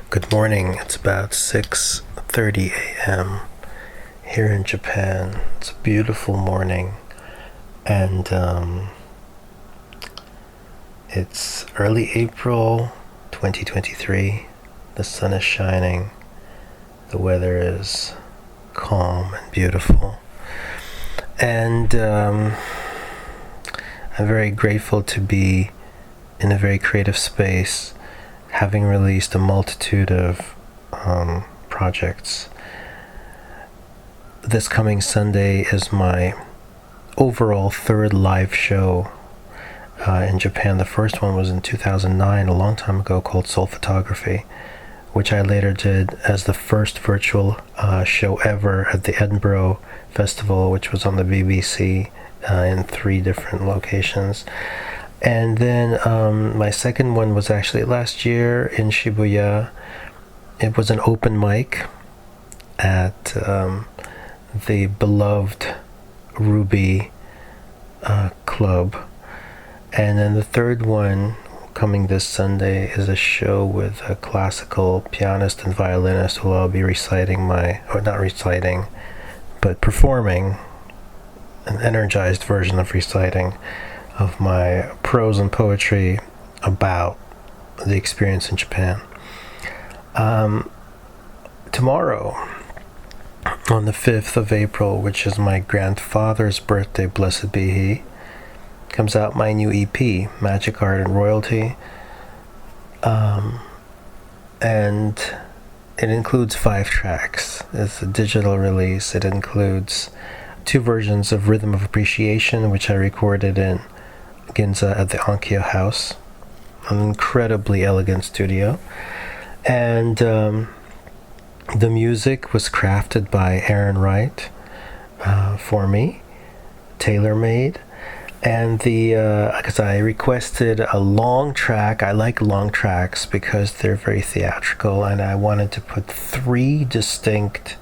Good morning. It's about 6:30 a.m. here in Japan. It's a beautiful morning, and it's early April 2023. The sun is shining. The weather is calm and beautiful. And I'm very grateful to be in a very creative space, having released a multitude of projects. This coming Sunday is my overall third live show in Japan. The first one was in 2009, a long time ago, called Soul Photography, which I later did as the first virtual show ever at the Edinburgh Festival, which was on the BBC in 3 different locations. And then my second one was actually last year in Shibuya. It was an open mic at the beloved Ruby Club. And then the third one, coming this Sunday, is a show with a classical pianist and violinist who I'll be performing an energized version of reciting of my prose and poetry about the experience in Japan. Tomorrow, on the 5th of April, which is my grandfather's birthday, blessed be he, comes out my new EP, Magick, Art, and Royalty. And it includes 5 tracks. It's a digital release. It includes 2 versions of Rhythm of Appreciation, which I recorded in Ginza at the Onkyo House, an incredibly elegant studio. And the music was crafted by Aaron Wright for me, tailor-made. And because I requested a long track. I like long tracks because they're very theatrical, and I wanted to put 3 distinct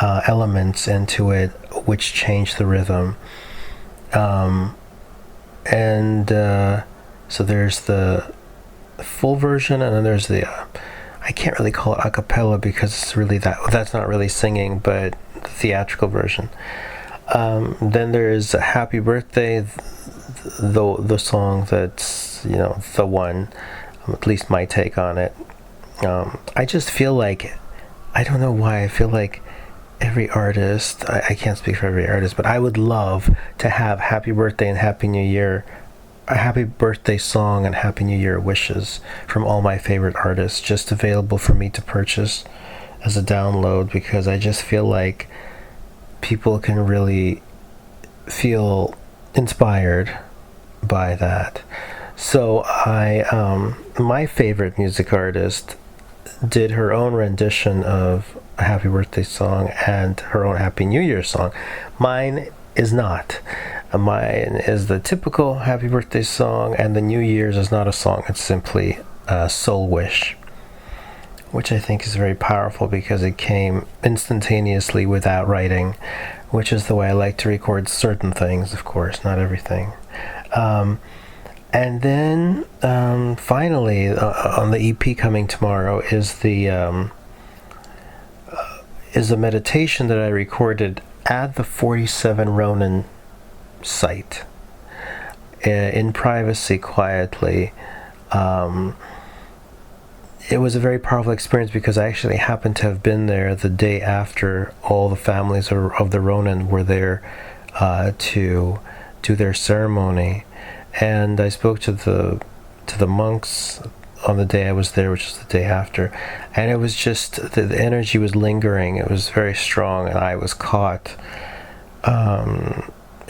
elements into it which change the rhythm. So there's the full version, and then there's the I can't really call it a cappella because it's really that's not really singing, but the theatrical version. Then there's Happy Birthday, the song that's, the one, at least my take on it. I just feel like, I don't know why, I feel like every artist, I can't speak for every artist, but I would love to have Happy Birthday and Happy New Year, a Happy Birthday song and Happy New Year wishes from all my favorite artists just available for me to purchase as a download, because I just feel like people can really feel inspired by that. So my favorite music artist did her own rendition of a Happy Birthday song and her own Happy New Year song. Mine is not. Mine is the typical Happy Birthday song, and the New Year's is not a song, it's simply a soul wish, which I think is very powerful because it came instantaneously without writing, which is the way I like to record certain things, of course, not everything. And then finally, on the EP coming tomorrow is a meditation that I recorded at the 47 Ronin site in privacy, quietly. It was a very powerful experience because I actually happened to have been there the day after all the families of the Ronin were there to do their ceremony, and I spoke to the monks on the day I was there, which was the day after, and it was just the energy was lingering. It was very strong, and I was caught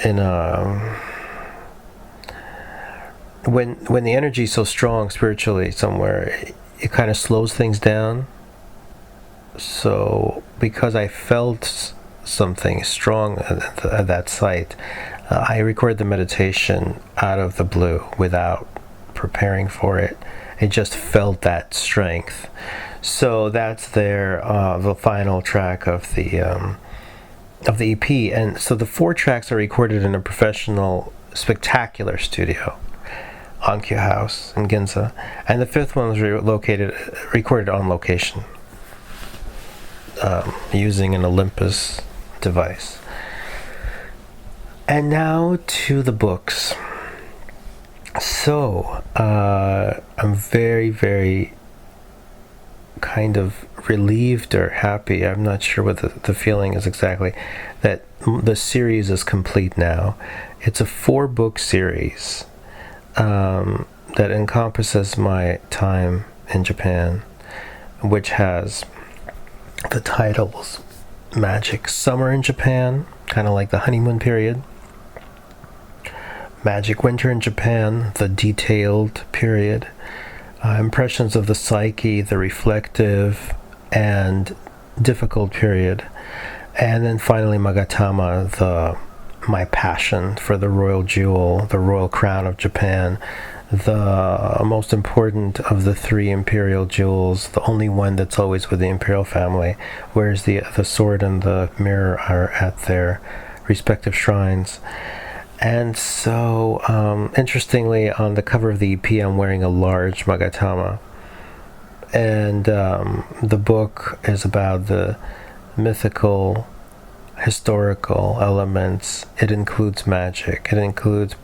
in a when the energy is so strong spiritually somewhere, it kind of slows things down. So because I felt something strong at that site, I recorded the meditation out of the blue without preparing for it. I just felt that strength. So that's the final track of the EP. And so the 4 tracks are recorded in a professional, spectacular studio Onkyo House in Ginza, and the fifth one was recorded on location, using an Olympus device. And now to the books. So, I'm very, very kind of relieved or happy, I'm not sure what the feeling is exactly, that the series is complete now. It's a 4-book series that encompasses my time in Japan, which has the titles Magick Summer in Japan, kind of like the honeymoon period; Magick Winter in Japan, the detailed period; Impressions of the Psyche, the reflective and difficult period; and then finally Magatama, my passion for the royal jewel, the royal crown of Japan, the most important of the 3 imperial jewels, the only one that's always with the imperial family, whereas the sword and the mirror are at their respective shrines. And so, interestingly, on the cover of the EP, I'm wearing a large Magatama. And the book is about the mythical, historical elements. It includes magic. It includes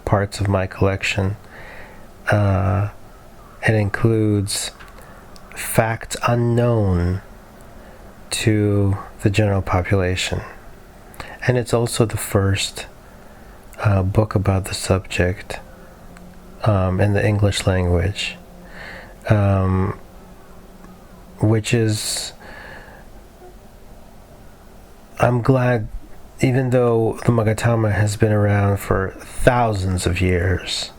parts of my collection. It includes facts unknown to the general population. And it's also the first book about the subject in the English language, which is, I'm glad, even though the Magatama has been around for thousands of years,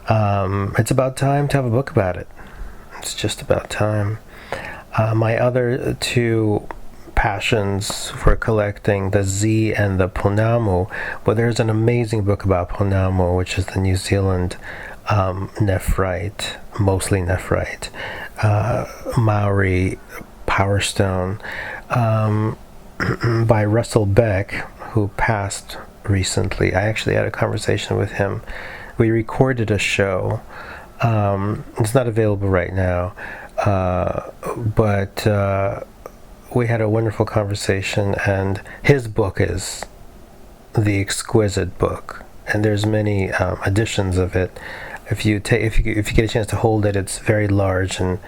it's about time to have a book about it. It's just about time. My other 2 passions for collecting, the Z and the Pounamu. Well, there's an amazing book about Pounamu, which is the New Zealand nephrite, mostly nephrite, Maori power stone, by Russell Beck, who passed recently. I actually had a conversation with him. We recorded a show. It's not available right now, but we had a wonderful conversation, and his book is the exquisite book, and there's many editions of it. If you get a chance to hold it, it's very large, and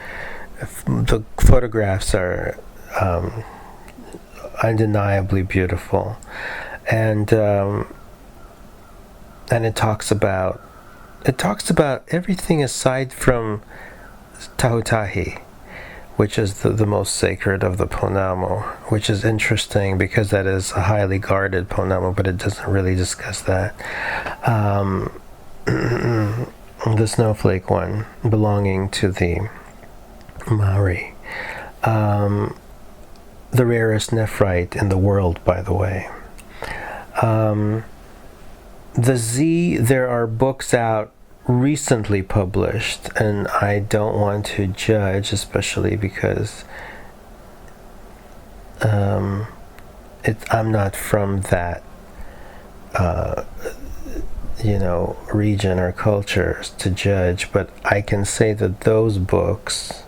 the photographs are undeniably beautiful, and it talks about everything aside from Tahutahi, which is the most sacred of the Pounamu, which is interesting because that is a highly guarded Pounamu, but it doesn't really discuss that. The snowflake one, belonging to the Maori. The rarest nephrite in the world, by the way. The Z, there are books out recently published, and I don't want to judge, especially because I'm not from that region or culture to judge, but I can say that those books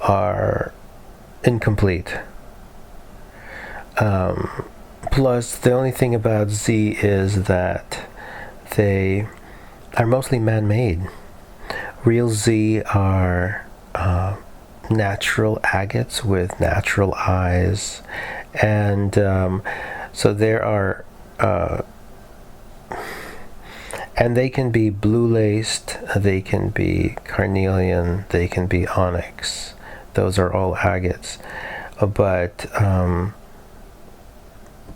are incomplete. Plus, the only thing about Z is that they are mostly man-made. Real Z are natural agates with natural eyes, and so there are, and they can be blue-laced, they can be carnelian, they can be onyx. Those are all agates, but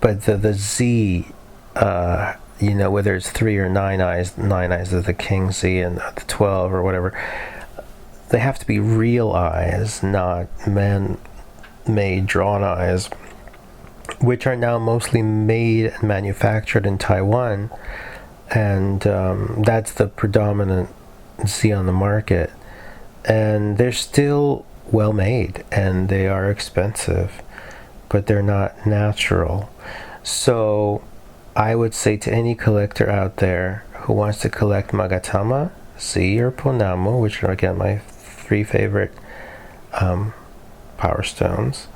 the Z, whether it's 3 or 9 eyes of the King Z and the 12 or whatever, they have to be real eyes, not man-made drawn eyes, which are now mostly made and manufactured in Taiwan, and that's the predominant Z on the market, and they're still well made, and they are expensive, but they're not natural. So I would say to any collector out there who wants to collect Magatama, Z, or Ponamo, which are again my 3 favorite power stones,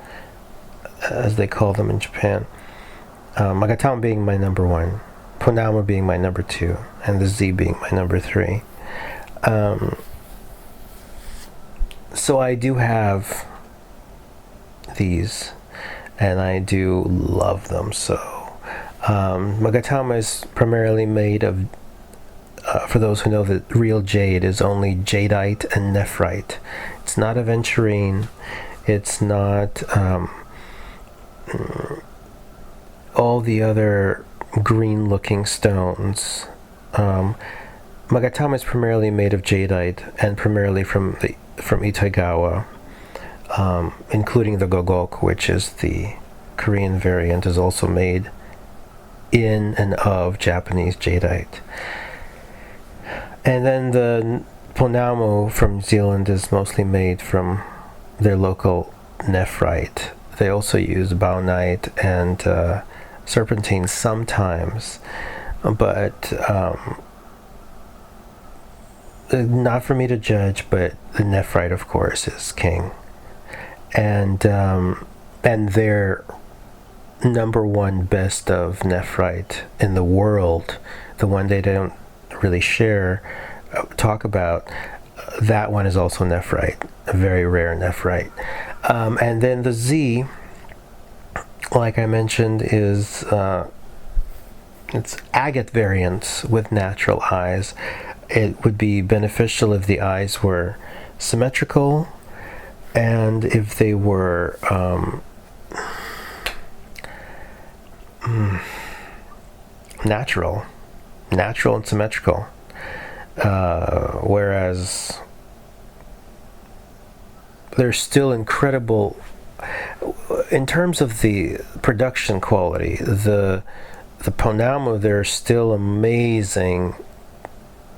as they call them in Japan. Magatama being my number 1, Ponamo being my number 2, and the Z being my number 3. So I do have these, and I do love them. So Magatama is primarily made of, for those who know that real jade is only jadeite and nephrite. It's not aventurine. It's not all the other green looking stones. Magatama is primarily made of jadeite, and primarily from Itaagawa, including the gogok, which is the Korean variant, is also made in and of Japanese jadeite. And then the Ponamo from New Zealand is mostly made from their local nephrite. They also use baonite and serpentine sometimes, but not for me to judge, but the nephrite, of course, is king. And their number 1 best of nephrite in the world, the one they don't really talk about, that one is also nephrite, a very rare nephrite. And then the Z, like I mentioned, is it's agate variants with natural eyes. It would be beneficial if the eyes were symmetrical, and if they were natural and symmetrical. Whereas they're still incredible in terms of the production quality. The Ponamo, they're still amazing,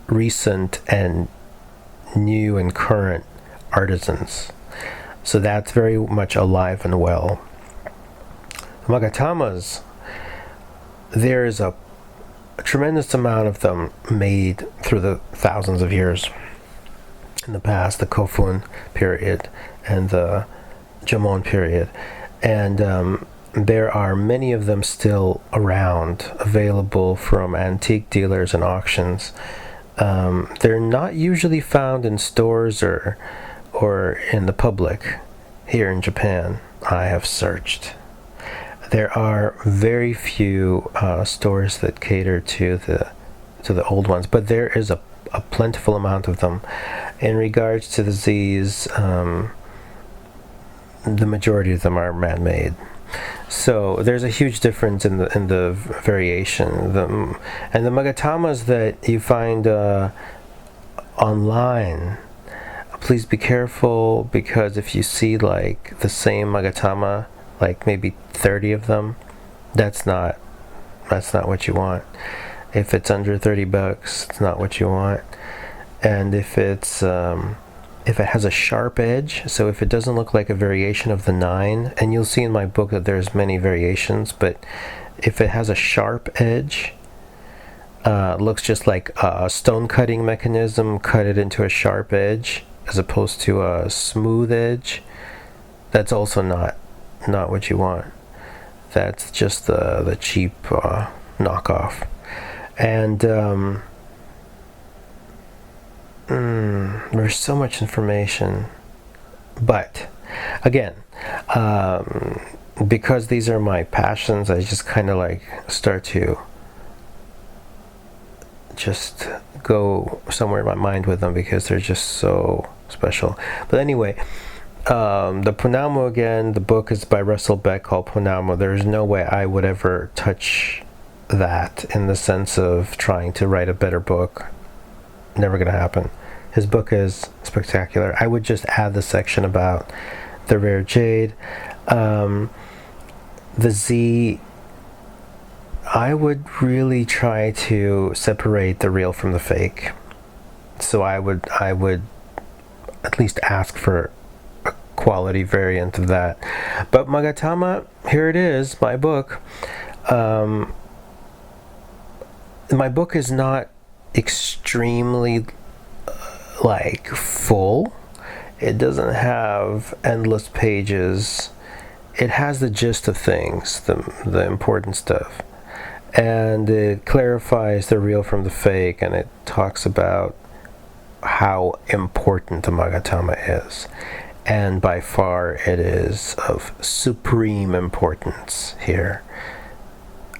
recent and new and current artisans. So that's very much alive and well. Magatamas, there is a tremendous amount of them made through the thousands of years in the past, the Kofun period and the Jomon period. And there are many of them still around, available from antique dealers and auctions. They're not usually found in stores or in the public here in Japan. I have searched. There are very few stores that cater to the old ones, but there is a plentiful amount of them. In regards to the Z's, the majority of them are man-made. So there's a huge difference in the variation. And the Magatamas that you find online, please be careful, because if you see like the same Magatama, like maybe 30 of them, that's not what you want. If it's under $30, it's not what you want. And if it's if it has a sharp edge, so if it doesn't look like a variation of the 9, and you'll see in my book that there's many variations, but if it has a sharp edge, looks just like a stone cutting mechanism, cut it into a sharp edge as opposed to a smooth edge, that's also not what you want. That's just the cheap knockoff. And there's so much information, but again, because these are my passions, I just kind of like start to just go somewhere in my mind with them because they're just so special. But anyway, the Ponamo, again, the book is by Russell Beck called Ponamo. There's no way I would ever touch that in the sense of trying to write a better book. Never gonna happen. His book is spectacular. I would just add the section about the rare jade. The Z, I would really try to separate the real from the fake. So I would at least ask for a quality variant of that. But Magatama, here it is, my book. My book is not extremely like full. It doesn't have endless pages. It has the gist of things, the important stuff. And it clarifies the real from the fake, and it talks about how important the Magatama is. And by far it is of supreme importance here.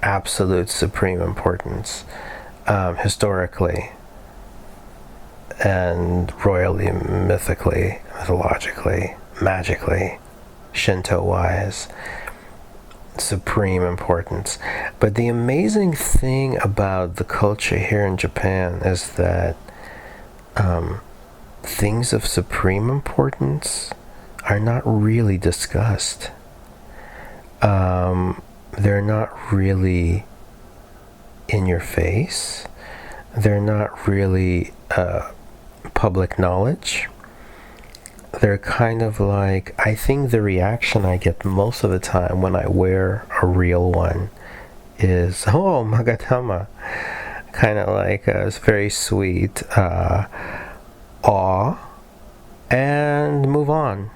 Absolute supreme importance, historically and royally, mythically, mythologically, magically, Shinto-wise. Supreme importance. But the amazing thing about the culture here in Japan is that things of supreme importance are not really discussed. They're not really in your face. They're not really public knowledge. They're kind of like, I think the reaction I get most of the time when I wear a real one is, oh, Magatama. Kind of like, it's very sweet, awe, and move on.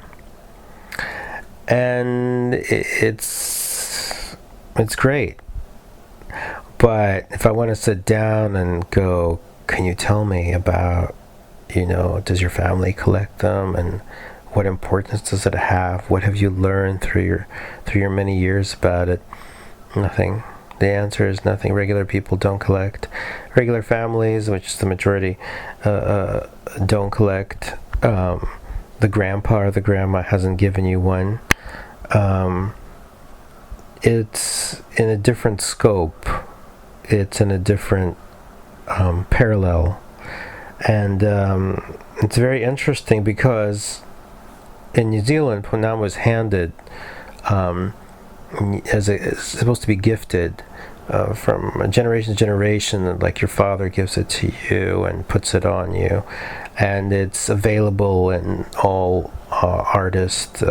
And it's great. But if I want to sit down and go, can you tell me about, does your family collect them, and what importance does it have? What have you learned through your many years about it? Nothing. The answer is nothing. Regular people don't collect. Regular families, which is the majority, don't collect. The grandpa or the grandma hasn't given you one. It's in a different scope. It's in a different parallel. And it's very interesting because in New Zealand, Punam was handed it's supposed to be gifted from generation to generation, like your father gives it to you and puts it on you, and it's available in all artist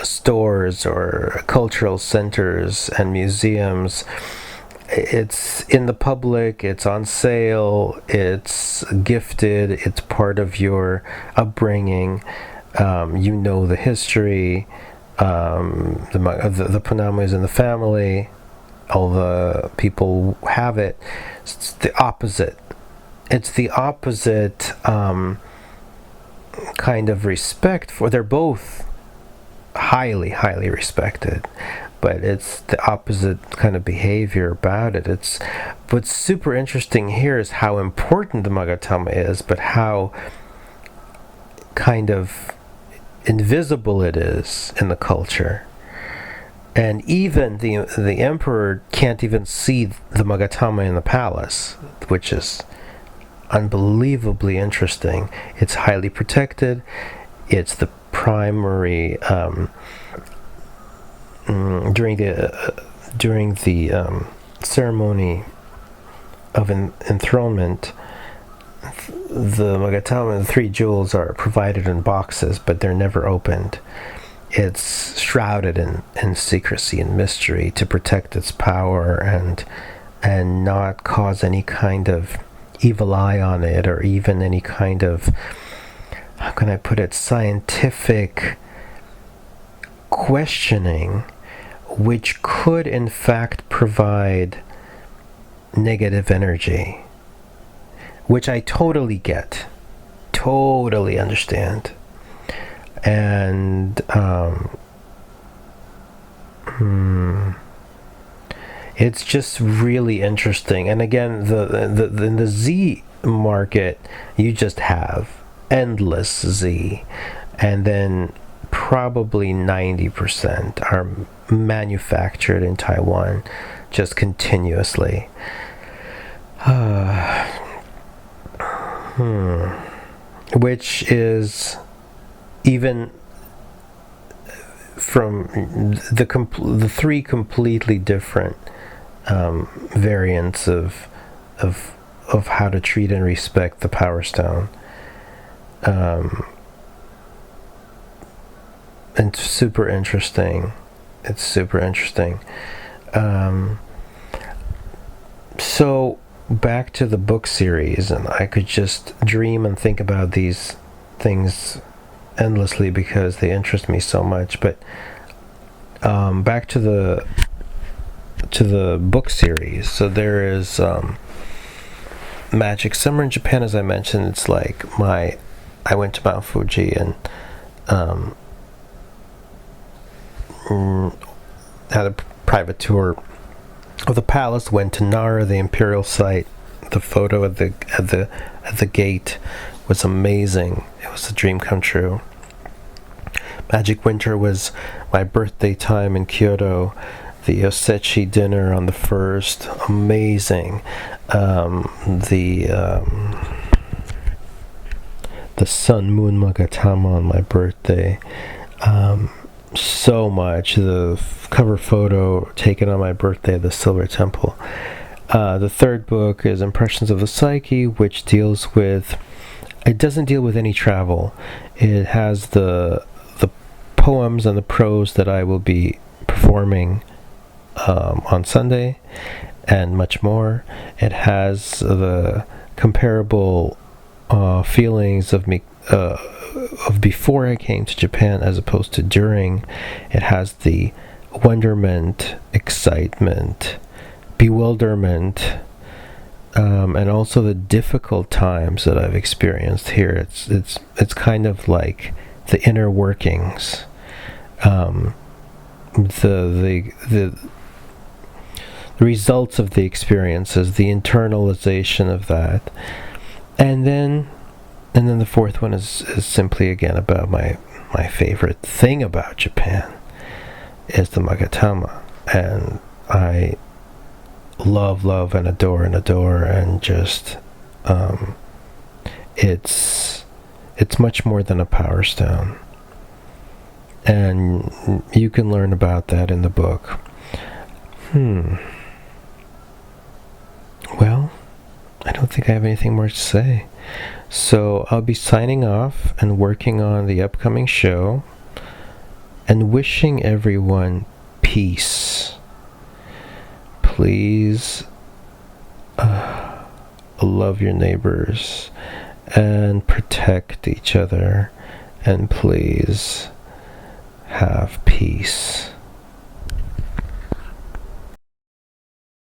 stores or cultural centers and museums. It's in the public, it's on sale, it's gifted, it's part of your upbringing. The history. The Punama is in the family. All the people have it. It's the opposite. It's the opposite kind of respect for. They're both highly, highly respected, but it's the opposite kind of behavior about it. What's super interesting here is how important the Magatama is, but how kind of invisible it is in the culture. And even the emperor can't even see the Magatama in the palace, which is unbelievably interesting. It's highly protected. It's the primary during the ceremony of enthronement. The Magatama, the 3 jewels, are provided in boxes, but they're never opened. It's shrouded in secrecy and mystery to protect its power and not cause any kind of evil eye on it, or even any kind of, how can I put it, scientific questioning, which could in fact provide negative energy. Which I totally get, totally understand. And it's just really interesting. And again, in the Z market, you just have endless Z, and then probably 90% are manufactured in Taiwan, just continuously. Which is even from the 3 completely different variants of how to treat and respect the Power Stone. It's super interesting. So back to the book series, and I could just dream and think about these things endlessly because they interest me so much. But back to the book series. So there is Magick. Summer in Japan, as I mentioned, it's like I went to Mount Fuji and had a private tour of the palace. Went to Nara, the imperial site. The photo at the gate was amazing. It was a dream come true. Magic Winter was my birthday time in Kyoto. The Osechi dinner on the 1st, amazing. The Sun Moon Magatama on my birthday. So much. The cover photo taken on my birthday, the Silver Temple. The third book is Impressions of the Psyche, which it doesn't deal with any travel. It has the poems and the prose that I will be performing on Sunday, and much more. It has the comparable feelings of me of before I came to Japan as opposed to during. It has the wonderment, excitement, bewilderment, and also the difficult times that I've experienced here. It's kind of like the inner workings, the results of the experiences, the internalization of that, and then the fourth one is simply again about my favorite thing about Japan is the Magatama, and I love and adore and just it's much more than a power stone, and you can learn about that in the book. Well, I don't think I have anything more to say. So I'll be signing off and working on the upcoming show and wishing everyone peace. Please love your neighbors and protect each other, and please have peace.